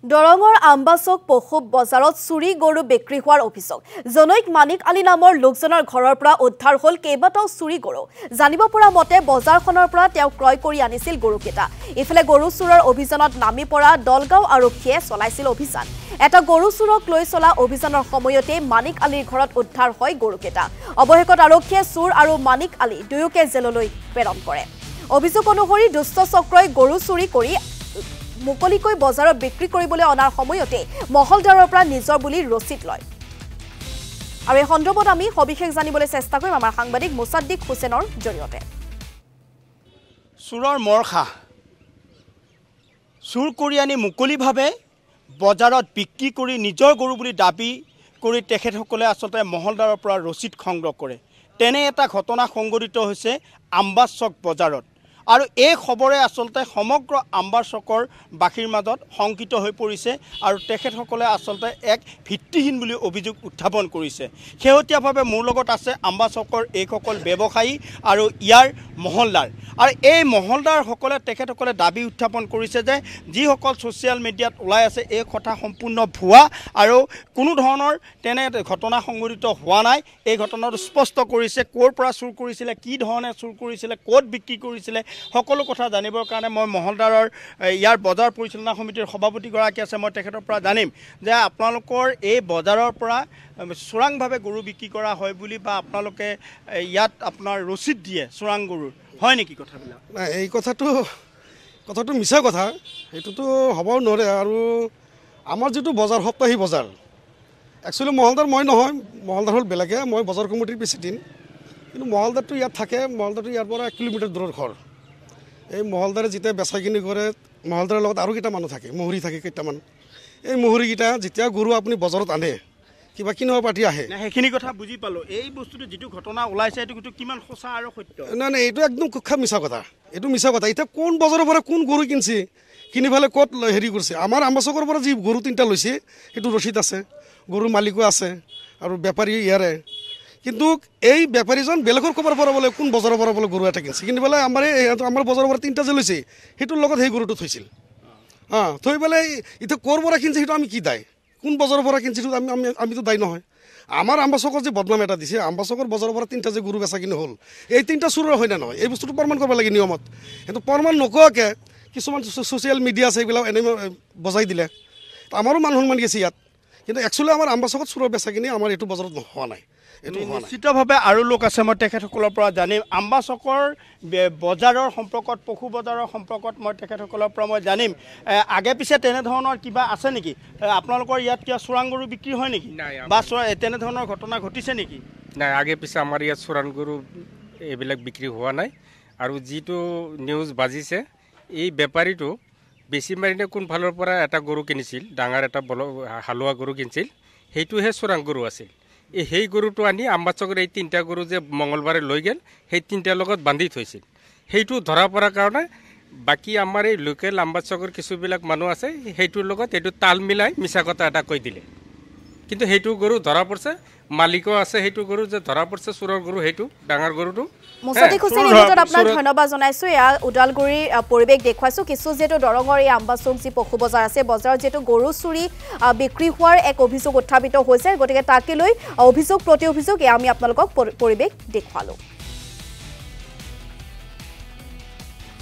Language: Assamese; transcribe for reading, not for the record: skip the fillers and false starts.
দৰঙৰ আম্বাচক পশু বজাৰত চুৰি গৰু বিক্ৰী হোৱাৰ অভিযোগ জনৈক মানিক আলী নামৰ লোকজনৰ ঘৰৰ পৰা উদ্ধাৰ হ'ল কেইবাটাও চুৰি গৰু জানিব পৰা মতে বজাৰখনৰ পৰা তেওঁ ক্ৰয় কৰি আনিছিল গৰুকেইটা ইফালে গৰু চুৰৰ অভিযানত নামি পৰা দলগাঁও আৰক্ষীয়ে চলাইছিল অভিযান এটা গৰু চুৰক লৈ চলা অভিযানৰ সময়তে মানিক আলীৰ ঘৰত উদ্ধাৰ হয় গৰুকেইটা অৱশেষত আৰক্ষীয়ে চুৰ আৰু মানিক আলী দুয়োকে জেললৈ প্ৰেৰণ কৰে অভিযোগ অনুসৰি দুষ্ট চক্ৰই গৰু চুৰি কৰি মুকলিকৈ বজাৰত বিক্ৰী কৰিবলৈ অনাৰ সময়তে মহলদাৰৰ পৰা নিজৰ বুলি ৰচিদ লয় আৰু এই সন্দৰ্ভত আমি সবিশেষ জানিবলৈ চেষ্টা কৰিম আমাৰ সাংবাদিক মুছাদ্দিক হুছেইনৰ জৰিয়তে চুৰৰ মৰখা চুৰ কৰি আনি মুকলিভাৱে বজাৰত বিক্ৰী কৰি নিজৰ গৰু বুলি দাবী কৰি তেখেতসকলে আচলতে মহলদাৰৰ পৰা ৰচিদ সংগ্ৰহ কৰে তেনে এটা ঘটনা সংঘটিত হৈছে আম্বাচক বজাৰত আৰু এই খবৰে আচলতে সমগ্ৰ আম্বাচকৰ বাসীৰ মাজত শংকিত হৈ পৰিছে আৰু তেখেতসকলে আচলতে এক ভিত্তিহীন বুলি অভিযোগ উত্থাপন কৰিছে শেহতীয়াভাৱে মোৰ লগত আছে আম্বাচকৰ এইসকল ব্যৱসায়ী আৰু ইয়াৰ মহলদাৰ আৰু এই মহলদাৰসকলে তেখেতসকলে দাবী উত্থাপন কৰিছে যে যিসকল ছ'চিয়েল মিডিয়াত ওলাই আছে এই কথা সম্পূৰ্ণ ভুৱা আৰু কোনো ধৰণৰ তেনে ঘটনা সংঘটিত হোৱা নাই এই ঘটনাটো স্পষ্ট কৰিছে ক'ৰ পৰা চুৰ কৰিছিলে কি ধৰণে চুৰ কৰিছিলে ক'ত বিক্ৰী কৰিছিলে সকলো কথা জানিবৰ কাৰণে মই মহলদাৰৰ ইয়াৰ বজাৰ পৰিচালনা সমিতিৰ সভাপতিগৰাকী আছে মই তেখেতৰ পৰা জানিম যে আপোনালোকৰ এই বজাৰৰ পৰা চোৰাংভাৱে গৰু বিক্ৰী কৰা হয় বুলি বা আপোনালোকে ইয়াত আপোনাৰ ৰচিদ দিয়ে চোৰাং গৰুৰ হয় নেকি কথাবিলাক নাই এই কথাটো মিছা কথা এইটোতো হ'ব নোৱাৰে আৰু আমাৰ যিটো বজাৰ সপ্তাহী বজাৰ একচুৱেলি মহলদাৰ মই নহয় মহলদাৰ হ'ল বেলেগে মই বজাৰ কমিটিৰ প্ৰেচিডেণ্ট কিন্তু মহলদাৰটো ইয়াত থাকে মহলদাৰটো ইয়াৰ পৰা 1 কিলোমিটাৰ দূৰৰ ঘৰ এই মহলদাৰে যেতিয়া বেচা কিনি কৰে মহলদাৰৰ লগত আৰু কেইটা মানুহ থাকে মহুৰী থাকে কেইটামান এই মহুৰীকেইটা যেতিয়া গৰু আপুনি বজাৰত আনে কিবা কিনিব পাতি আহে সেইখিনি কথা বুজি পালোঁ এই বস্তুটো যিটো ঘটনা ওলাইছে এইটো কিমান সঁচা আৰু সত্য নাই এইটো একদম কুখ্যাত মিছা কথা এইটো মিছা কথা এতিয়া কোন বজাৰৰ পৰা কোন গৰু কিনছে কিনি পেলাই ক'ত হেৰি কৰিছে আমাৰ আম্বাচকৰ পৰা যি গৰু 3টা লৈছে সেইটো ৰচিদ আছে গৰুৰ মালিকো আছে আৰু বেপাৰী ইয়াৰে কিন্তু এই বেপাৰীজন বেলেগৰ ক'ৰ পৰা বোলে কোন বজাৰৰ পৰা বোলে গৰু এটা কিনছে কিনি পেলাই আমাৰ বজাৰৰ পৰা 3টা যে লৈছে সেইটোৰ লগত সেই গৰুটো থৈছিল থৈ পেলাই এতিয়া ক'ৰ পৰা কিনছে সেইটো আমি কি দায় কোন বজাৰৰ পৰা কিনছে সেইটো আমিতো দায় নহয় আমাৰ আম্বাচকৰ যে বদনাম এটা দিছে আম্বাচকৰ বজাৰৰ পৰা 3টা যে গৰু বেচা কিনি হ'ল এই 3টা চুৰৰ হয় না নহয় এই বস্তুটো প্ৰমাণ কৰিব লাগে নিয়মত কিন্তু প্ৰমাণ নকৰাকৈ কিছুমান ছ'চিয়েল মিডিয়া আছে এইবিলাক এনেই বজাই দিলে আমাৰো মান সন্মান গেছে ইয়াত কিন্তু একচুৱেলি আমাৰ আম্বাচকত চুৰৰ বেচা কিনি আমাৰ এইটো বজাৰত হোৱা নাই নিশ্চিতভাৱে আৰু লোক আছে মই তেখেতসকলৰ পৰা জানিম আম্বাচকৰ বজাৰৰ সম্পৰ্কত পশু বজাৰৰ সম্পৰ্কত মই তেখেতসকলৰ পৰা মই জানিম আগে পিছে তেনেধৰণৰ কিবা আছে নেকি আপোনালোকৰ ইয়াত কিবা চোৰাং গৰু বিক্ৰী হয় নেকি বা তেনেধৰণৰ ঘটনা ঘটিছে নেকি নাই আগে পিছে আমাৰ ইয়াত চোৰাং গৰু এইবিলাক বিক্ৰী হোৱা নাই আৰু যিটো নিউজ বাজিছে এই বেপাৰীটো বেছি মাৰিনে কোনফালৰ পৰা এটা গৰু কিনিছিল ডাঙৰ এটা হালোৱা গৰু কিনিছিল সেইটোহে চোৰাং গৰু আছিল সেই গৰুটো আনি আম্বাচকৰ এই 3টা গৰু যে মঙলবাৰে লৈ গ'ল সেই 3টাৰ লগত বান্ধি থৈছিল সেইটো ধৰা পৰাৰ কাৰণে বাকী আমাৰ এই লোকেল আম্বাচকৰ কিছুবিলাক মানুহ আছে সেইটোৰ লগত এইটো তাল মিলাই মিছা কথা এটা কৈ দিলে কিন্তু সেইটো গৰু ধৰা পৰিছে মালিকো আছে সেইটো গৰু যে ধৰা পৰিছে চুৰৰ গৰু সেইটো ডাঙৰ গৰুটো মুছাদ্দিক হুছেইন এই মুহূৰ্তত আপোনাক ধন্যবাদ জনাইছোঁ এয়া ওদালগুৰিৰ পৰিৱেশ দেখুৱাইছোঁ কিছু যিহেতু দৰঙৰ এই আম্বাচক যি পশু বজাৰ আছে বজাৰত যিহেতু গৰু চুৰি বিক্ৰী হোৱাৰ এক অভিযোগ উত্থাপিত হৈছে গতিকে তাকে লৈ অভিযোগ প্ৰতি অভিযোগ এয়া আমি আপোনালোকক পৰিৱেশ দেখুৱালোঁ